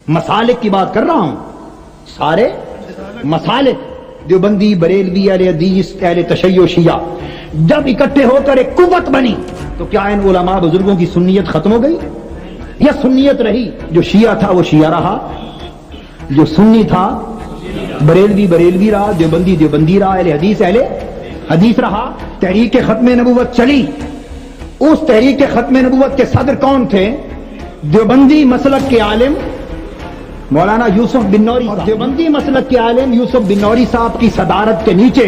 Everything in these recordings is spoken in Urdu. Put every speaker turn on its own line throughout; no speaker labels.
مسالک کی بات کر رہا ہوں. سارے مسالک دیوبندی، بریلوی، اہل حدیث، اہل تشیع، شیعہ جب اکٹھے ہو کر ایک قوت بنی تو کیا ان علماء بزرگوں کی سنیت ختم ہو گئی یا سنیت رہی؟ جو شیعہ تھا وہ شیعہ رہا، جو سنی تھا بریلوی بریلوی رہا، دیوبندی دیوبندی رہا، اہل حدیث رہا. تحریک ختم نبوت چلی. اس تحریک ختم نبوت کے صدر کون تھے؟ دیوبندی مسلک کے عالم مولانا یوسف بن نوری. دیوبندی مسلک کے عالم یوسف بن نوری صاحب کی صدارت کے نیچے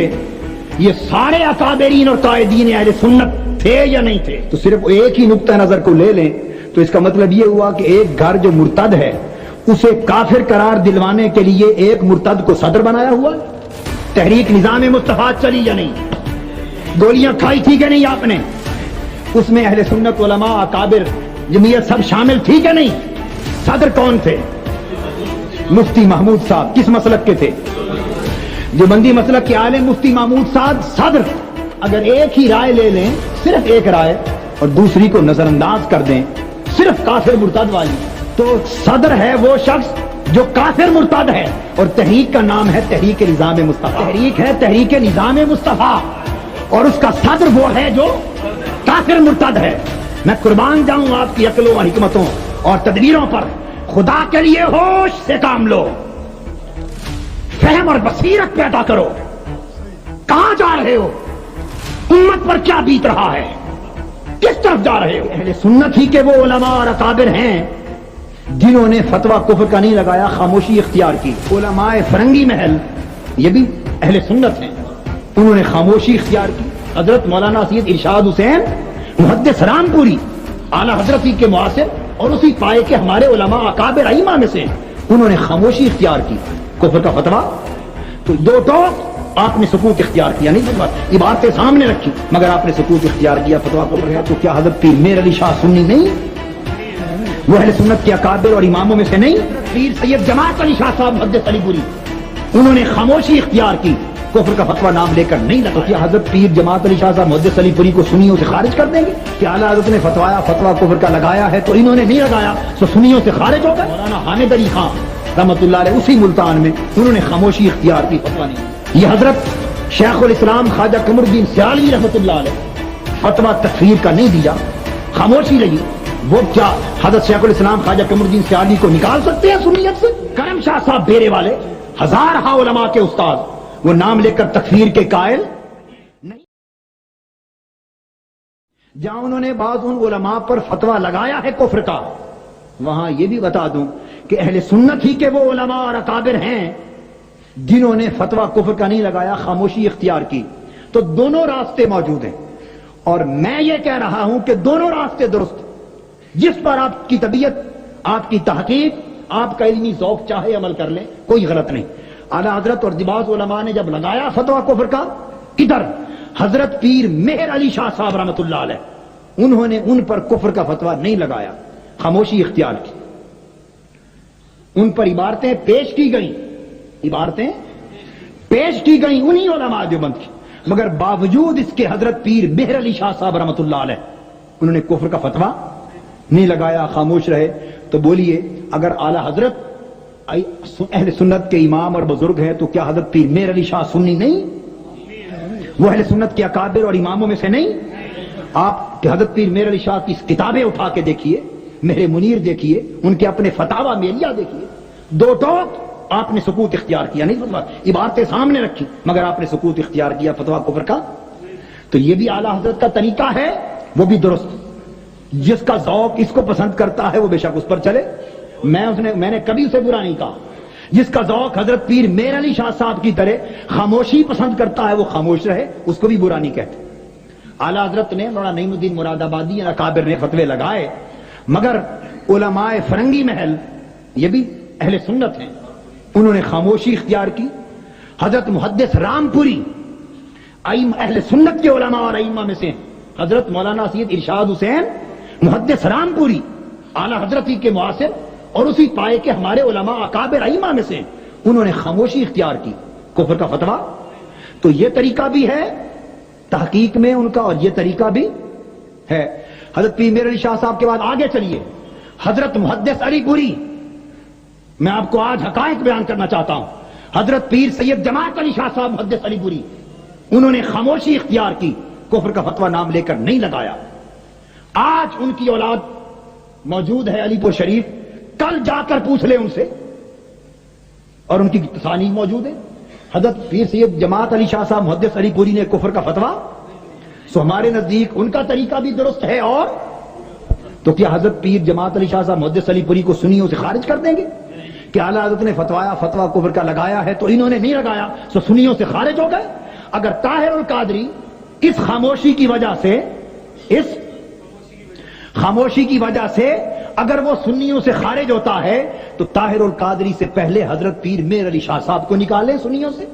یہ سارے اکابرین اور قائدین اہل سنت تھے یا نہیں تھے؟ تو صرف ایک ہی نقطہ نظر کو لے لیں تو اس کا مطلب یہ ہوا کہ ایک گھر جو مرتد ہے اسے کافر قرار دلوانے کے لیے ایک مرتد کو صدر بنایا ہوا. تحریک نظام مصطفیٰ چلی یا نہیں؟ گولیاں کھائی تھی کہ نہیں آپ نے؟ اس میں اہل سنت، علماء، اکابر، جمعیت سب شامل تھی کہ نہیں؟ صدر کون تھے؟ مفتی محمود صاحب. کس مسلک کے تھے؟ دیوبندی مسلک کے عالم مفتی محمود صاحب صدر. اگر ایک ہی رائے لے لیں، صرف ایک رائے، اور دوسری کو نظر انداز کر دیں، صرف کافر مرتد والی، تو صدر ہے وہ شخص جو کافر مرتد ہے. اور تحریک کا نام ہے تحریک نظام مصطفیٰ. تحریک ہے تحریک نظام مصطفیٰ اور اس کا صدر وہ ہے جو کافر مرتد ہے. میں قربان جاؤں آپ کی عقلوں اور حکمتوں اور تدبیروں پر. خدا کے لیے ہوش سے کام لو، فہم اور بصیرت پیدا کرو. کہاں جا رہے ہو؟ امت پر کیا بیت رہا ہے؟ کس طرف جا رہے ہو؟ اہل سنت ہی کے وہ علماء اور اکابر ہیں جنہوں نے فتویٰ کفر کا نہیں لگایا، خاموشی اختیار کی. علماء فرنگی محل یہ بھی اہل سنت ہیں، انہوں نے خاموشی اختیار کی. حضرت مولانا سید ارشاد حسین محدث رامپوری اعلیٰ حضرت کے معاصر اور اسی پائے کے ہمارے علماء اکابر ائمہ میں سے، انہوں نے خاموشی اختیار کی. کفر کا فتویٰ تو دو ٹوک آپ نے سکوت اختیار کیا نہیں، عبارتیں سامنے رکھی مگر آپ نے سکوت اختیار کیا. فتویٰ کفر ہے تو کیا حضرت پیر میر علی شاہ سنی نہیں؟ وہ اہل سنت کے اکابر اور اماموں میں سے نہیں؟ پیر سید جماعت علی شاہ صاحب محدث علی پوری، انہوں نے خاموشی اختیار کی، کفر کا فتویٰ نام لے کر نہیں لگا. کیا حضرت پیر جماعت علی شاہ صاحب محدث علی پوری کو سنیوں سے خارج کر دیں گے؟ کہ اعلیٰ حضرت نے فتویٰ کفر کا لگایا ہے تو انہوں نے نہیں لگایا تو سنیوں سے خارج ہو گئے؟ مولانا حامد علی خان رحمۃ اللہ علیہ اسی ملتان میں انہوں نے خاموشی اختیار کی، فتویٰ نہیں. یہ حضرت شیخ الاسلام خواجہ قمر الدین سیالوی رحمۃ اللہ علیہ فتویٰ تکفیر کا نہیں دیا، خاموشی رہی. وہ کیا حضرت شیخ الاسلام خواجہ قمر الدین سیالوی کو نکال سکتے ہیں سنیت سے؟ کرم شاہ صاحب بیرے والے ہزارہ علماء کے استاد، وہ نام لے کر تکفیر کے قائل نہیں. جہاں انہوں نے بعض ان علماء پر فتویٰ لگایا ہے کفر کا، وہاں یہ بھی بتا دوں کہ اہل سنت ہی کے وہ علماء اور اکابر ہیں جنہوں نے فتویٰ کفر کا نہیں لگایا، خاموشی اختیار کی. تو دونوں راستے موجود ہیں اور میں یہ کہہ رہا ہوں کہ دونوں راستے درست. جس پر آپ کی طبیعت، آپ کی تحقیق، آپ کا علمی ذوق چاہے عمل کر لیں، کوئی غلط نہیں. اعلیٰ حضرت اور بعض علماء نے جب لگایا فتویٰ کفر کا، ادھر حضرت پیر مہر علی شاہ صاحب رحمۃ اللہ علیہ انہوں نے ان پر کفر کا فتویٰ نہیں لگایا، خاموشی اختیار کی. ان پر عبارتیں پیش کی گئیں، انہی علماء دیوبند کی، مگر باوجود اس کے حضرت پیر مہر علی شاہ صاحب رحمۃ اللہ علیہ انہوں نے کفر کا فتویٰ نہیں لگایا، خاموش رہے. تو بولیے اگر اعلیٰ حضرت اہل سنت کے امام اور بزرگ ہیں تو کیا حضرت پیر مہر علی شاہ سنی نہیں؟ وہ اہل سنت کے اکابر اور اماموں میں سے نہیں؟ آپ حضرت پیر مہر علی شاہ کی کتابیں اٹھا کے دیکھیے، مہر منیر دیکھیے، ان کے اپنے فتاوی میلیہ دیکھیے. دو ٹوک آپ نے سکوت اختیار کیا نہیں، فتویٰ عبارتیں سامنے رکھی مگر آپ نے سکوت اختیار کیا فتویٰ کفر کا. تو یہ بھی اعلیٰ حضرت کا طریقہ ہے، وہ بھی درست. جس کا ذوق اس کو پسند کرتا ہے وہ بے شک اس پر چلے. میں نے کبھی اسے برا نہیں کہا. جس کا ذوق حضرت پیر مہر علی شاہ صاحب کی طرح خاموشی پسند کرتا ہے وہ خاموش رہے، اس کو بھی برا نہیں کہتے. اعلیٰ حضرت نے، مولانا نعیم الدین مراد آبادی اکابر نے فتوے لگائے، مگر علماء فرنگی محل یہ بھی اہل سنت ہیں، انہوں نے خاموشی اختیار کی. حضرت محدث رامپوری اہل سنت کے علماء اور ائمہ میں سے حضرت مولانا سید ارشاد حسین محدث رامپوری اعلیٰ حضرت کے معاصر اور اسی پائے کے ہمارے علماء اکابر ائمہ میں سے، انہوں نے خاموشی اختیار کی، کفر کا فتویٰ. تو یہ طریقہ بھی ہے تحقیق میں ان کا اور یہ طریقہ بھی ہے. حضرت پیر مہر علی شاہ صاحب کے بعد آگے چلیے، حضرت محدث علی پوری میں آپ کو آج حقائق بیان کرنا چاہتا ہوں. حضرت پیر سید جماعت علی شاہ صاحب محدث علی پوری, انہوں نے خاموشی اختیار کی, کفر کا فتویٰ نام لے کر نہیں لگایا. آج ان کی اولاد موجود ہے علی پور شریف, کل جا کر پوچھ لیں ان سے, اور ان کی تصانیف موجود ہے. حضرت پیر سید جماعت علی شاہ صاحب محدث علی پوری نے کفر کا فتویٰ, سو ہمارے نزدیک ان کا طریقہ بھی درست ہے. اور تو کیا حضرت پیر جماعت علی شاہ صاحب محدث علی پوری کو سنیوں سے خارج کر دیں گے؟ کہ اعلیٰ حضرت نے فتویٰ کفر کا لگایا ہے تو انہوں نے نہیں لگایا, سو سنیوں سے خارج ہو گئے. اگر طاہر القادری اس خاموشی کی وجہ سے اگر وہ سنیوں سے خارج ہوتا ہے تو طاہر القادری سے پہلے حضرت پیر میر علی شاہ صاحب کو نکالے سنیوں سے,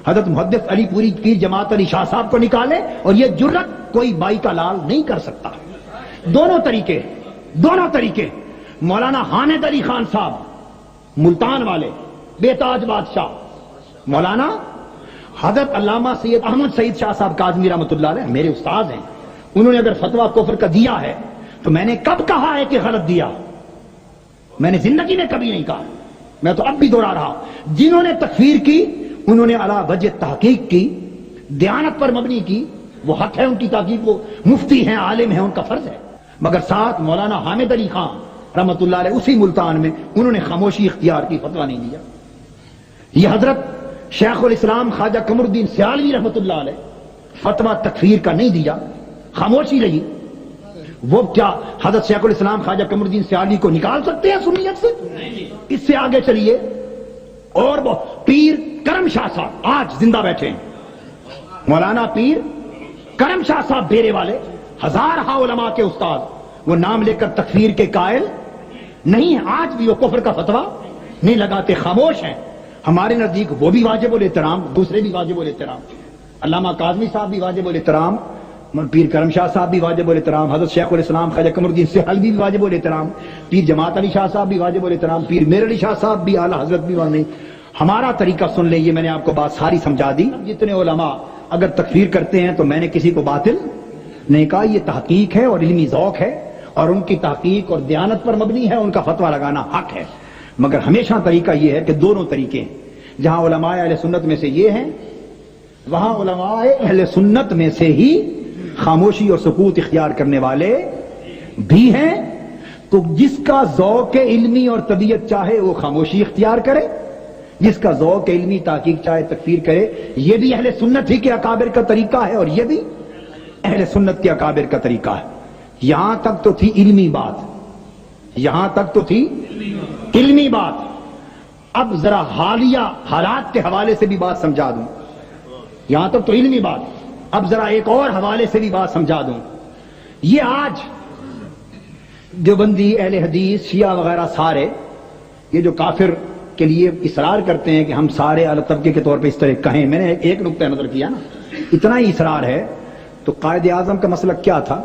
حضرت محدث علی پوری پیر جماعت علی شاہ صاحب کو نکالے, اور یہ جرت کوئی بائی کا لال نہیں کر سکتا. دونوں طریقے مولانا حامد علی خان صاحب ملتان والے بے تاج بادشاہ, مولانا حضرت علامہ سید احمد سعید شاہ صاحب کاظمی رحمۃ اللہ علیہ میرے استاد ہیں, انہوں نے اگر فتویٰ کفر کا دیا ہے تو میں نے کب کہا ہے کہ غلط دیا؟ میں نے زندگی میں کبھی نہیں کہا, میں تو اب بھی دوہرا رہا. جنہوں نے تکفیر کی انہوں نے علی وجہ تحقیق کی, دیانت پر مبنی کی, وہ حق ہے ان کی تحقیق, وہ مفتی ہیں, عالم ہیں, ان کا فرض ہے. مگر ساتھ مولانا حامد علی خان رحمۃ اللہ علیہ اسی ملتان میں انہوں نے خاموشی اختیار کی, فتویٰ نہیں دیا. یہ حضرت شیخ الاسلام خواجہ قمر الدین سیالوی رحمۃ اللہ علیہ فتویٰ تکفیر کا نہیں دیا, خاموشی رہی. وہ کیا حضرت شیخ الاسلام خواجہ قمر الدین سیالوی کو نکال سکتے ہیں سنیت سے؟ اس سے آگے چلیے. اور وہ پیر کرم شاہ صاحب آج زندہ بیٹھے ہیں, مولانا پیر کرم شاہ صاحب بیرے والے, ہزارہ علماء کے استاد, وہ نام لے کر تکفیر کے قائل نہیں ہیں. آج بھی وہ کفر کا فتویٰ نہیں لگاتے, خاموش ہیں. ہمارے نزدیک وہ بھی واجب الاحترام, دوسرے بھی واجب الاحترام, علامہ کاظمی صاحب بھی واجب الاحترام, پیر کرم شاہ صاحب بھی واجب الاحترام, حضرت شیخ الاسلام خواجہ قمر الدین سیالوی بھی واجب الاحترام, پیر جماعت علی شاہ صاحب بھی واجب الاحترام, پیر میر علی شاہ صاحب بھی, اعلیٰ حضرت بھی نہیں. ہمارا طریقہ سن لیں, یہ میں نے آپ کو بات ساری سمجھا دی. جتنے علماء اگر تکفیر کرتے ہیں تو میں نے کسی کو باطل نہیں کہا, یہ تحقیق ہے اور علمی ذوق ہے, اور ان کی تحقیق اور دیانت پر مبنی ہے, ان کا فتویٰ لگانا حق ہے. مگر ہمیشہ طریقہ یہ ہے کہ دونوں طریقے ہیں, جہاں علماء اہل سنت میں سے یہ ہیں, وہاں علماء اہل سنت میں سے ہی خاموشی اور سکوت اختیار کرنے والے بھی ہیں. تو جس کا ذوق علمی اور طبیعت چاہے وہ خاموشی اختیار کرے, جس کا ذوق علمی تحقیق چاہے تکفیر کرے. یہ بھی اہل سنت ہی کے اکابر کا طریقہ ہے, اور یہ بھی اہل سنت کے اکابر کا طریقہ ہے. یہاں تک تو تھی علمی بات, یہاں تک تو تھی علمی بات. اب ذرا حالیہ حالات کے حوالے سے بھی بات سمجھا دوں. یہاں تک تو علمی بات, اب ذرا ایک اور حوالے سے بھی بات سمجھا دوں. یہ آج دیوبندی, اہل حدیث, شیعہ وغیرہ سارے یہ جو کافر کے لیے اصرار کرتے ہیں کہ ہم سارے اعلی طبقے کے طور پہ اس طرح کہیں, میں نے ایک نقطہ نظر کیا نا, اتنا ہی اصرار ہے. تو قائد اعظم کا مسلک کیا تھا؟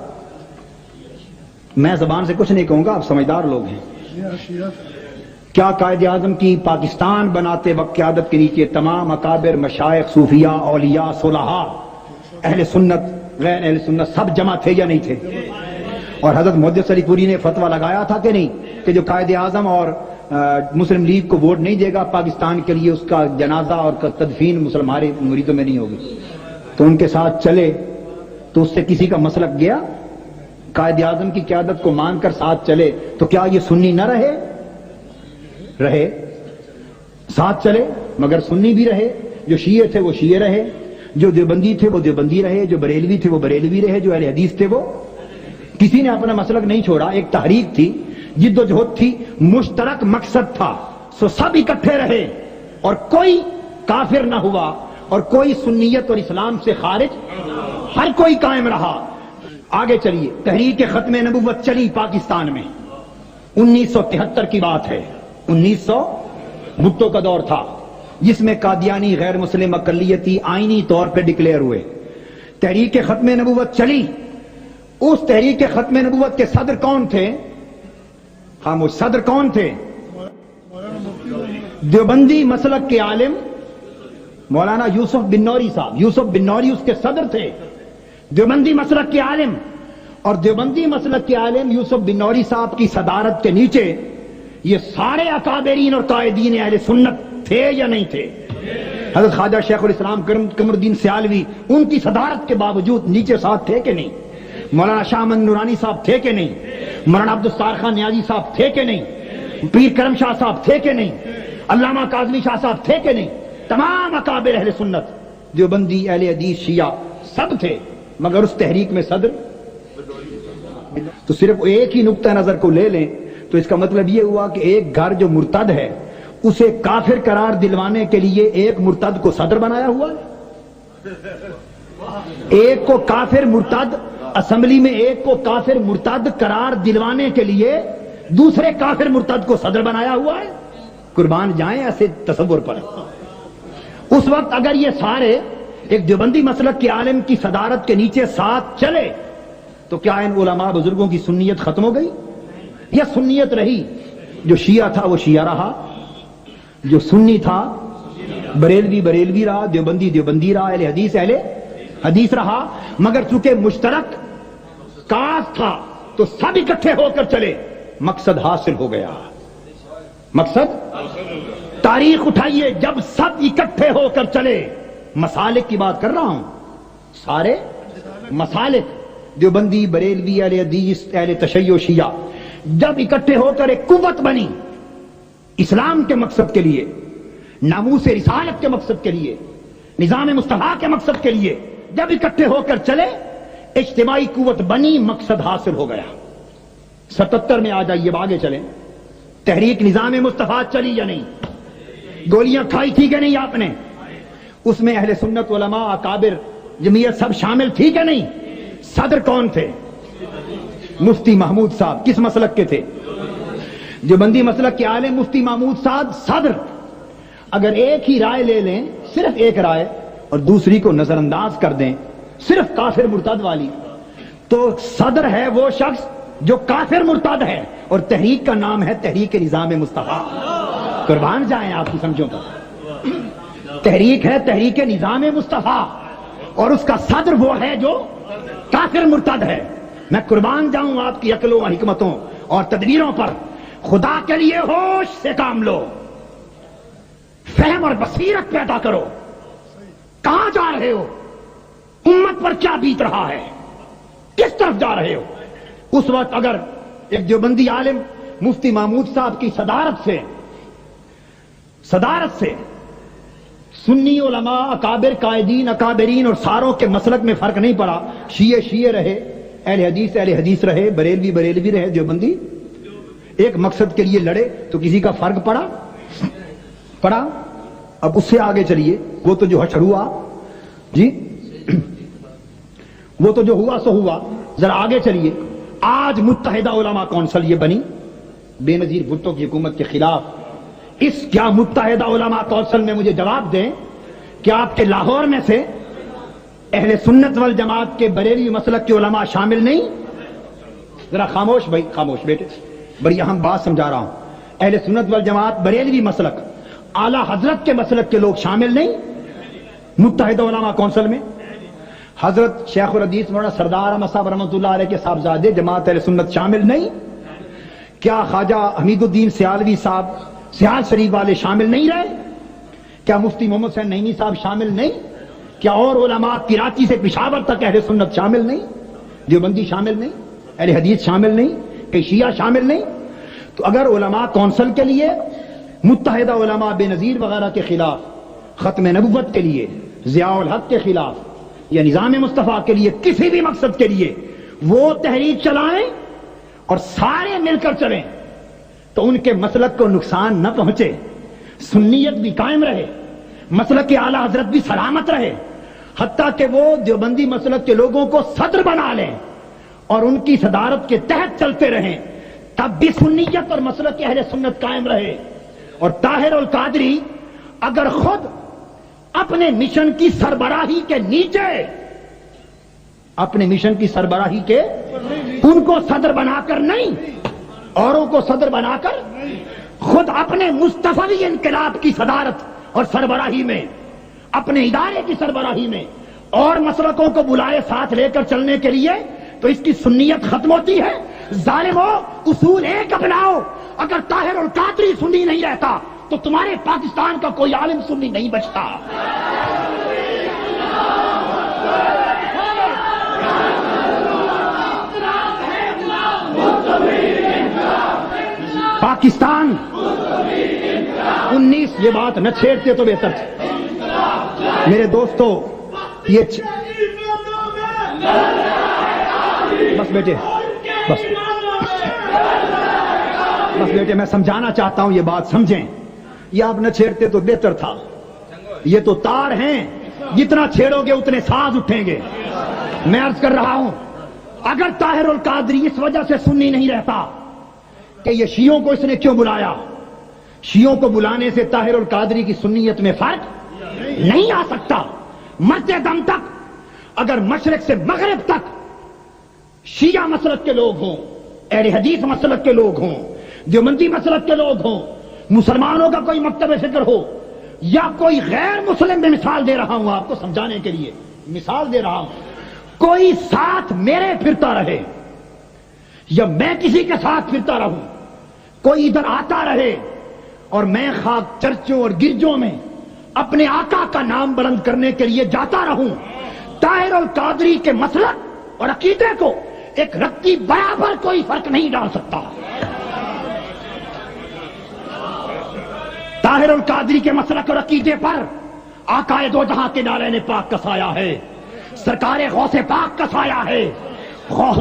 میں زبان سے کچھ نہیں کہوں گا, آپ سمجھدار لوگ ہیں. کیا قائد اعظم کی پاکستان بناتے وقت قیادت کے نیچے تمام اکابر, مشائخ, صوفیاء, اولیاء, صلحاء, اہل سنت, غیر اہل سنت سب جمع تھے یا نہیں تھے؟ اور حضرت محدث علی پوری نے فتویٰ لگایا تھا کہ نہیں کہ جو قائد اعظم اور مسلم لیگ کو ووٹ نہیں دے گا پاکستان کے لیے, اس کا جنازہ اور تدفین مسلمان مریدوں میں نہیں ہوگی. تو ان کے ساتھ چلے تو اس سے کسی کا مسلک گیا؟ قائد اعظم کی قیادت کو مان کر ساتھ چلے تو کیا یہ سنی نہ رہے؟ ساتھ چلے مگر سنی بھی رہے. جو شیعہ تھے وہ شیعہ رہے, جو دیوبندی تھے وہ دیوبندی رہے, جو بریلوی تھے وہ بریلوی رہے, جو اہل حدیث تھے وہ, کسی نے اپنا مسلک نہیں چھوڑا. ایک تحریک تھی, جد و جہد تھی, مشترک مقصد تھا, سو سب اکٹھے رہے اور کوئی کافر نہ ہوا اور کوئی سنیت اور اسلام سے خارج, ہر کوئی قائم رہا. آگے چلیے, تحریک ختم نبوت چلی پاکستان میں, 1973 کی بات ہے. 1900 بھٹو کا دور تھا جس میں قادیانی غیر مسلم اقلیتی آئینی طور پہ ڈکلیئر ہوئے. تحریک ختم نبوت چلی. اس تحریک ختم نبوت کے صدر کون تھے؟ خاموش, صدر کون تھے؟ دیوبندی مسلک کے عالم مولانا یوسف بن نوری صاحب. یوسف بن نوری اس کے صدر تھے, دیوبندی مسلک کے عالم. اور دیوبندی مسلک کے عالم یوسف بن نوری صاحب کی صدارت کے نیچے یہ سارے اکابرین اور قائدین اہل سنت تھے یا نہیں تھے؟ حضرت خواجہ شیخ الاسلام قمر الدین سیالوی ان کی صدارت کے باوجود نیچے ساتھ تھے کہ نہیں؟ مولانا شاہ احمد نورانی صاحب تھے کہ نہیں؟ مولانا عبدالستار خان نیازی صاحب تھے کہ نہیں؟ پیر کرم شاہ صاحب تھے کہ نہیں؟ علامہ کاظمی شاہ صاحب تھے کہ نہیں؟ تمام اکابر اہل سنت، دیوبندی، اہل حدیث، شیعہ، سب تھے، مگر اس تحریک میں صدر تو صرف ایک ہی نقطہ نظر کو لے لیں تو اس کا مطلب یہ ہوا کہ ایک گھر جو مرتد ہے اسے کافر قرار دلوانے کے لیے ایک مرتد کو صدر بنایا ہوا ہے، ایک کو کافر مرتد، اسمبلی میں ایک کو کافر مرتد قرار دلوانے کے لیے دوسرے کافر مرتد کو صدر بنایا ہوا ہے۔ قربان جائیں ایسے تصور پر۔ اس وقت اگر یہ سارے ایک دیوبندی مسلک کے عالم کی صدارت کے نیچے ساتھ چلے تو کیا ان علماء بزرگوں کی سنیت ختم ہو گئی یا سنیت رہی؟ جو شیعہ تھا وہ شیعہ رہا، جو سنی تھا بریلوی بریلوی رہا، دیوبندی دیوبندی رہا، اہل حدیث اہل حدیث رہا، مگر چونکہ مشترک کاز تھا تو سب اکٹھے ہو کر چلے، مقصد حاصل ہو گیا۔ مقصد تاریخ اٹھائیے، جب سب اکٹھے ہو کر چلے، مسالک کی بات کر رہا ہوں، سارے مسالک دیوبندی بریلوی اہل حدیث اہل تشیع شیعہ جب اکٹھے ہو کر ایک قوت بنی اسلام کے مقصد کے لیے، ناموس رسالت کے مقصد کے لیے، نظام مصطفیٰ کے مقصد کے لیے، جب اکٹھے ہو کر چلے، اجتماعی قوت بنی، مقصد حاصل ہو گیا۔ 77 میں آ جائیے، آگے چلیں، تحریک نظام مصطفیٰ چلی یا نہیں؟ گولیاں کھائی تھی کہ نہیں آپ نے؟ اس میں اہل سنت، علماء، اکابر، جمعیت سب شامل تھی کہ نہیں؟ صدر کون تھے؟ مفتی محمود صاحب۔ کس مسلک کے تھے؟ دیوبندی مسلک کے عالم مفتی محمود صاحب صدر۔ اگر ایک ہی رائے لے لیں، صرف ایک رائے، اور دوسری کو نظر انداز کر دیں، صرف کافر مرتد والی، تو صدر ہے وہ شخص جو کافر مرتد ہے، اور تحریک کا نام ہے تحریک نظام مصطفیٰ۔ قربان جائیں آپ کی سمجھوں پر، تحریک ہے تحریک نظام مصطفیٰ، اور اس کا صدر وہ ہے جو کافر مرتد ہے۔ میں قربان جاؤں آپ کی عقلوں و حکمتوں اور تدبیروں پر، خدا کے لیے ہوش سے کام لو، فہم اور بصیرت پیدا کرو۔ کہاں جا رہے ہو؟ امت پر کیا بیت رہا ہے؟ کس طرف جا رہے ہو؟ اس وقت اگر ایک دیوبندی عالم مفتی محمود صاحب کی صدارت سے سنی علماء، اکابر، قائدین، اکابرین اور ساروں کے مسلک میں فرق نہیں پڑا، شیعہ شیعہ رہے، اہل حدیث رہے، بریلوی بریلوی رہے، دیوبندی ایک مقصد کے لیے لڑے، تو کسی کا فرق پڑا؟ اب اس سے آگے چلیے، وہ تو جو حشر ہوا، جی وہ تو جو ہوا سو ہوا، ذرا آگے چلیے۔ آج متحدہ علماء کونسل یہ بنی بے نظیر بھٹو کی حکومت کے خلاف۔ اس کیا متحدہ علماء کونسل میں مجھے جواب دیں کہ آپ کے لاہور میں سے اہل سنت والجماعت کے بریلوی مسلک کے علماء شامل نہیں؟ ذرا خاموش بھائی، خاموش بیٹے، بڑی اہم بات سمجھا رہا ہوں۔ اہل سنت والجماعت بریلوی مسلک، اعلی حضرت کے مسلک کے لوگ شامل نہیں متحدہ علماء کونسل میں؟ حضرت شیخ الحدیث مولانا سردار احمد صاحب رحمۃ اللہ علیہ کے صاحبزادے جماعت اہل سنت شامل نہیں؟ کیا خواجہ حمید الدین سیالوی صاحب سیال شریف والے شامل نہیں رہے؟ کیا مفتی محمد حسین نعیمی صاحب شامل نہیں؟ کیا اور علماء کراچی سے پشاور تک اہل سنت شامل نہیں؟ دیوبندی شامل نہیں؟ اہل حدیث شامل نہیں؟ کہ شیعہ شامل نہیں؟ تو اگر علماء کونسل کے لیے متحدہ علماء بے نظیر وغیرہ کے خلاف، ختم نبوت کے لیے، ضیاء الحق کے خلاف، یا نظام مصطفیٰ کے لیے، کسی بھی مقصد کے لیے وہ تحریک چلائیں اور سارے مل کر چلیں، تو ان کے مسلک کو نقصان نہ پہنچے، سنیت بھی قائم رہے، مسلک کے اعلیٰ حضرت بھی سلامت رہے، حتیٰ کہ وہ دیوبندی مسلک کے لوگوں کو صدر بنا لیں اور ان کی صدارت کے تحت چلتے رہیں، تب بھی سنیت اور مسلک کے اہل سنت قائم رہے۔ اور طاہر القادری اگر خود اپنے مشن کی سربراہی کے نیچے، اپنے مشن کی سربراہی کے، ان کو صدر بنا کر نہیں، اوروں کو صدر بنا کر، خود اپنے مصطفی انقلاب کی صدارت اور سربراہی میں، اپنے ادارے کی سربراہی میں اور مسلکوں کو بلائے ساتھ لے کر چلنے کے لیے، تو اس کی سنیت ختم ہوتی ہے؟ ظالمو اصول ایک اپناؤ. اگر طاہر القادری سنی نہیں رہتا تو تمہارے پاکستان کا کوئی عالم سنی نہیں بچتا. پاکستان 19 یہ بات نہ چھیڑتے تو بہتر تھا. میرے دوستو یہ بس بیٹے بس بیٹے میں سمجھانا چاہتا ہوں، یہ بات سمجھیں. یہ آپ نہ چھیڑتے تو بہتر تھا. یہ تو تار ہیں، جتنا چھیڑو گے اتنے ساز اٹھیں گے. میں عرض کر رہا ہوں اگر طاہر القادری اس وجہ سے سنی نہیں رہتا کہ یہ شیعوں کو اس نے کیوں بلایا، شیعوں کو بلانے سے طاہر القادری کی سنیت میں فرق نہیں آ سکتا. مرتے دم تک اگر مشرق سے مغرب تک شیعہ مسلک کے لوگ ہوں، اہل حدیث مسلک کے لوگ ہوں، دیوبندی مسلک کے لوگ ہوں، مسلمانوں کا کوئی مکتب فکر ہو یا کوئی غیر مسلم میں مثال دے رہا ہوں، آپ کو سمجھانے کے لیے مثال دے رہا ہوں، کوئی ساتھ میرے پھرتا رہے یا میں کسی کے ساتھ پھرتا رہوں، کوئی ادھر آتا رہے اور میں خاک چرچوں اور گرجوں میں اپنے آقا کا نام بلند کرنے کے لیے جاتا رہوں، طاہر القادری کے مسلک اور عقیدے کو ایک رتی برابر کوئی فرق نہیں ڈال سکتا. طاہر القادری کے مسلک اور عقیدے پر آقا دو جہاں کے نالین پاک کا سایہ ہے، سرکار غوث پاک کا سایہ ہے،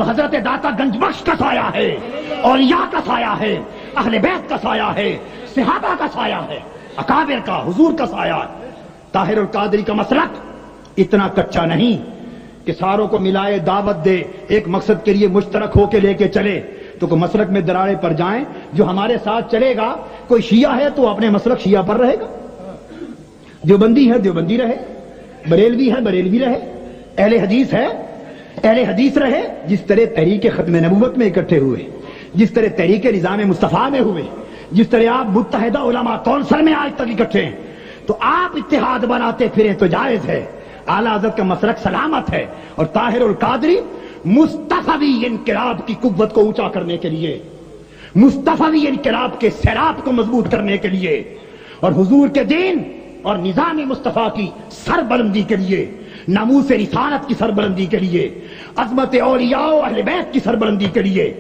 حضرت داتا گنج بخش کا سایہ ہے، اولیاء کا سایہ ہے، اہل بیت کا سایہ ہے، صحابہ کا سایہ ہے، اکابر کا، حضور کا سایہ ہے. طاہر القادری کا مسلک اتنا کچا نہیں کہ ساروں کو ملائے، دعوت دے، ایک مقصد کے لیے مشترک ہو کے لے کے چلے تو کوئی مسلک میں دراڑے پر جائیں. جو ہمارے ساتھ چلے گا کوئی شیعہ ہے تو اپنے مسلک شیعہ پر رہے گا، دیوبندی ہے دیوبندی رہے، بریلوی ہے بریلوی رہے، اہل حدیث ہے اہل حدیث رہے. جس طرح تحریک ختم نبوت میں اکٹھے ہوئے، جس طرح تحریک نظام مصطفیٰ میں ہوئے، جس طرح آپ متحدہ علماء کونسل میں آج تک اکٹھے ہیں، تو آپ اتحاد بناتے پھریں تو جائز ہے. اعلیٰ حضرت کا مسلک سلامت ہے. اور طاہر القادری مصطفوی انقلاب کی قوت کو اونچا کرنے کے لیے، مصطفوی انقلاب کے سیراب کو مضبوط کرنے کے لیے اور حضور کے دین اور نظام مصطفیٰ کی سربلندی کے لیے، ناموس رسالت کی سربلندی کے لیے، عظمت اولیاء و اہل بیت کی سربلندی کے لیے،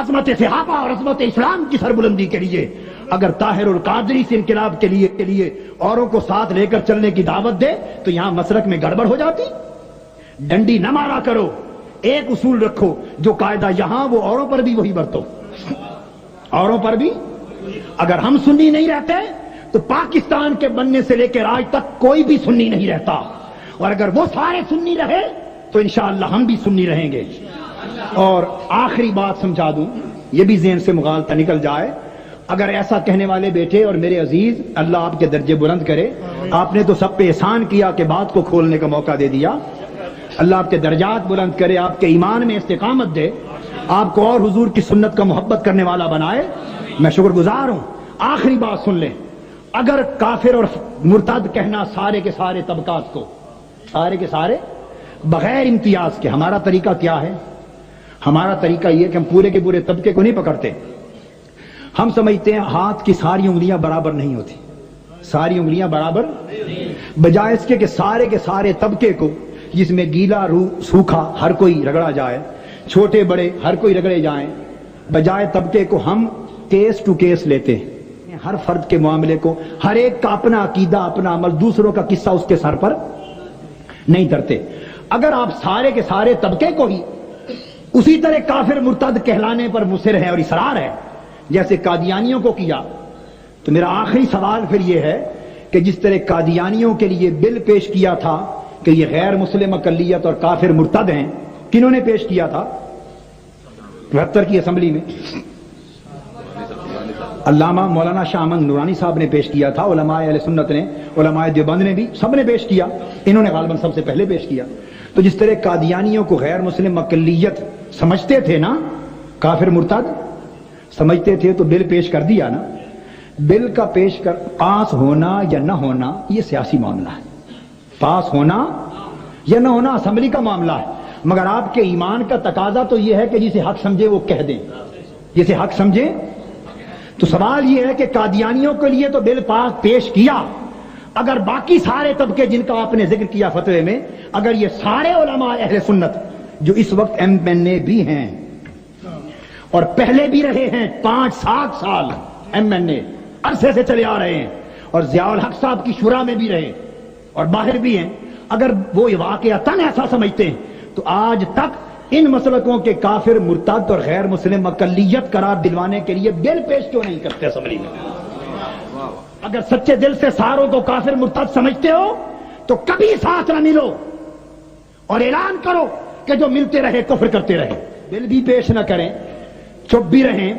عظمت صحابہ اور عظمت اسلام کی سربلندی کے لیے اگر طاہر القادری سے انقلاب کے لیے اوروں کو ساتھ لے کر چلنے کی دعوت دے تو یہاں مسلک میں گڑبڑ ہو جاتی. ڈنڈی نہ مارا کرو، ایک اصول رکھو، جو قاعدہ یہاں وہ اوروں پر بھی وہی برتو، اوروں پر بھی. اگر ہم سنی نہیں رہتے تو پاکستان کے بننے سے لے کر آج تک کوئی بھی سنی نہیں رہتا، اور اگر وہ سارے سنی رہے تو انشاءاللہ ہم بھی سنی رہیں گے. اور آخری بات سمجھا دوں، یہ بھی ذہن سے مغالطہ نکل جائے، اگر ایسا کہنے والے بیٹھے، اور میرے عزیز اللہ آپ کے درجے بلند کرے، آپ نے تو سب پہ احسان کیا کہ بات کو کھولنے کا موقع دے دیا، اللہ آپ کے درجات بلند کرے، آپ کے ایمان میں استقامت دے، آپ کو اور حضور کی سنت کا محبت کرنے والا بنائے. میں شکر گزار ہوں. آخری بات سن لیں، اگر کافر اور مرتد کہنا سارے کے سارے طبقات کو، سارے کے سارے بغیر امتیاز کے، ہمارا طریقہ کیا ہے؟ ہمارا طریقہ یہ کہ ہم پورے کے پورے طبقے کو نہیں پکڑتے. ہم سمجھتے ہیں ہاتھ کی ساری انگلیاں برابر نہیں ہوتی، ساری انگلیاں برابر، بجائے اس کے کہ سارے کے سارے طبقے کو، جس میں گیلا سوکھا ہر کوئی رگڑا جائے، چھوٹے بڑے ہر کوئی رگڑے جائیں، بجائے طبقے کو ہم کیس ٹو کیس لیتے ہیں. ہر فرد کے معاملے کو، ہر ایک کا اپنا عقیدہ، اپنا عمل، دوسروں کا قصہ اس کے سر پر نہیں دھرتے. اگر آپ سارے کے سارے طبقے کو ہی اسی طرح کافر مرتد کہلانے پر مصر ہے اور اصرار ہے جیسے قادیانیوں کو کیا، تو میرا آخری سوال پھر یہ ہے کہ جس طرح قادیانیوں کے لیے بل پیش کیا تھا کہ یہ غیر مسلم اقلیت اور کافر مرتد ہیں، کنہوں نے پیش کیا تھا 72 کی اسمبلی میں؟ علامہ مولانا شاہ احمد نورانی صاحب نے پیش کیا تھا، علماء اہل سنت نے، علماء دیوبند نے بھی، سب نے پیش کیا، انہوں نے غالباً سب سے پہلے پیش کیا. تو جس طرح قادیانیوں کو غیر مسلم اقلیت سمجھتے تھے نا، کافر مرتد سمجھتے تھے، تو بل پیش کر دیا نا. بل کا پیش کر پاس ہونا یا نہ ہونا یہ سیاسی معاملہ ہے، پاس ہونا یا نہ ہونا اسمبلی کا معاملہ ہے. مگر آپ کے ایمان کا تقاضا تو یہ ہے کہ جسے حق سمجھے وہ کہہ دیں، جسے حق سمجھے. تو سوال یہ ہے کہ قادیانیوں کے لیے تو بل پاک پیش کیا، اگر باقی سارے طبقے جن کا آپ نے ذکر کیا فتوے میں، اگر یہ سارے علماء اہل سنت جو اس وقت MNA بھی ہیں اور پہلے بھی رہے ہیں 5-7 سال MNA عرصے سے چلے آ رہے ہیں، اور ضیاء الحق صاحب کی شورا میں بھی رہے اور باہر بھی ہیں، اگر وہ واقعتاً ایسا سمجھتے ہیں تو آج تک ان مسلکوں کے کافر، مرتد اور غیر مسلم اقلیت قرار دلوانے کے لیے بل پیش کیوں نہیں کرتے اسمبلی میں؟ اگر سچے دل سے ساروں کو کافر مرتد سمجھتے ہو تو کبھی ساتھ نہ ملو اور اعلان کرو کہ جو ملتے رہے کفر کرتے رہے. بل بھی پیش نہ کریں، چپ بھی رہیں،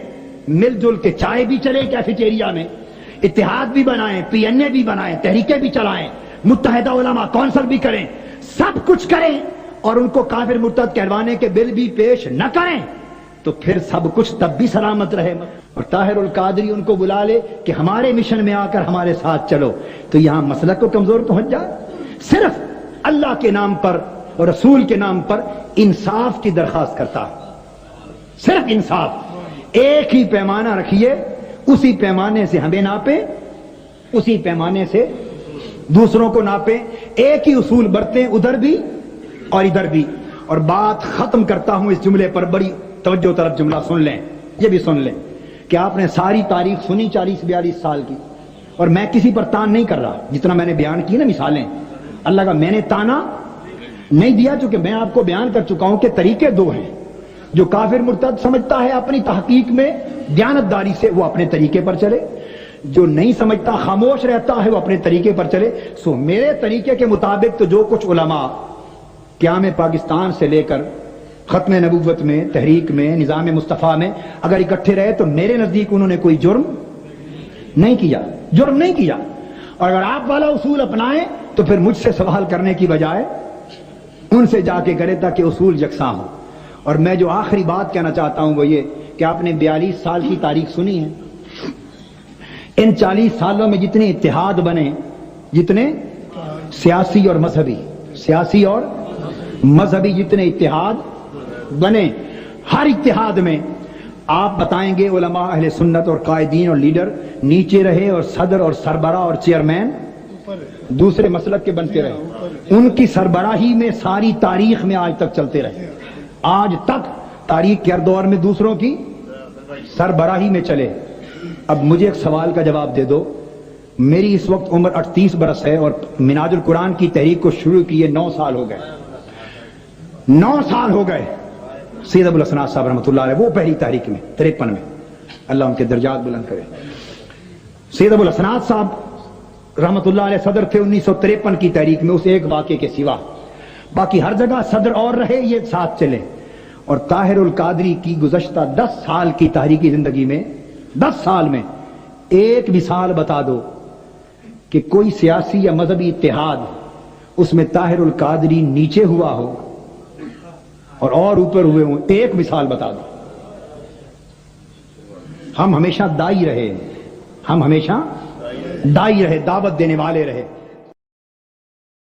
مل جل کے چائے بھی چلے کیفیٹیریا میں، اتحاد بھی بنائیں، PNA بھی بنائیں، تحریکیں بھی چلائیں، متحدہ علماء کونسل بھی کریں، سب کچھ کریں، اور ان کو کافر مرتد کہلوانے کے بل بھی پیش نہ کریں تو پھر سب کچھ تب بھی سلامت رہے. اور طاہر القادری ان کو بلا لے کہ ہمارے مشن میں آ کر ہمارے ساتھ چلو، تو یہاں مسلک کو کمزور پہنچ جائے. صرف اللہ کے نام پر اور رسول کے نام پر انصاف کی درخواست کرتا ہے، صرف انصاف. ایک ہی پیمانہ رکھیے، اسی پیمانے سے ہمیں ناپے، اسی پیمانے سے دوسروں کو ناپے، ایک ہی اصول برتیں ادھر بھی اور ادھر بھی. اور بات ختم کرتا ہوں اس جملے پر، بڑی توجہ طرف جملہ سن لیں، یہ بھی سن لیں کہ آپ نے ساری تاریخ سنی 40-42 سال کی، اور میں کسی پر تان نہیں کر رہا، جتنا میں نے بیان کی نا مثالیں اللہ کا، میں نے تانا نہیں دیا، چونکہ میں آپ کو بیان کر چکا ہوں کہ طریقے دو ہیں. جو کافر مرتد سمجھتا ہے اپنی تحقیق میں دیانتداری سے وہ اپنے طریقے پر چلے، جو نہیں سمجھتا خاموش رہتا ہے وہ اپنے طریقے پر چلے. سو میرے طریقے کے مطابق تو جو کچھ علماء قیام پاکستان سے لے کر ختم نبوت میں، تحریک میں، نظام مصطفیٰ میں اگر اکٹھے رہے تو میرے نزدیک انہوں نے کوئی جرم نہیں کیا، جرم نہیں کیا. اور اگر آپ والا اصول اپنائیں تو پھر مجھ سے سوال کرنے کی بجائے ان سے جا کے کرے تاکہ اصول یکساں ہو. اور میں جو آخری بات کہنا چاہتا ہوں وہ یہ کہ آپ نے 42 سال کی تاریخ سنی ہے، ان 40 سالوں میں جتنے اتحاد بنے، جتنے سیاسی اور مذہبی جتنے اتحاد بنے، ہر اتحاد میں آپ بتائیں گے علماء اہل سنت اور قائدین اور لیڈر نیچے رہے اور صدر اور سربراہ اور چیئرمین دوسرے مسلک کے بنتے رہے. ان کی سربراہی میں ساری تاریخ میں آج تک چلتے رہے، آج تک تاریخ کے ہر دور میں دوسروں کی سربراہی میں چلے. اب مجھے ایک سوال کا جواب دے دو. میری اس وقت عمر 38 برس ہے اور مناج القرآن کی تحریک کو شروع کیے 9 سال ہو گئے. 9 سال ہو گئے. سید ابو الحسنات صاحب رحمۃ اللہ علیہ وہ پہلی تحریک میں 53 میں، اللہ ان کے درجات بلند کرے. سید ابو الحسنات صاحب رحمۃ اللہ علیہ صدر تھے 1953 کی تحریک میں، اس ایک واقعے کے سوا باقی ہر جگہ صدر اور رہے، یہ ساتھ چلے. اور طاہر القادری کی گزشتہ 10 سال کی تحریکی زندگی میں 10 سال میں ایک مثال بتا دو کہ کوئی سیاسی یا مذہبی اتحاد اس میں طاہر القادری نیچے ہوا ہو اور اوپر ہوئے ہوں. ایک مثال بتا دو. ہم ہمیشہ دائی رہے، دعوت دینے والے رہے.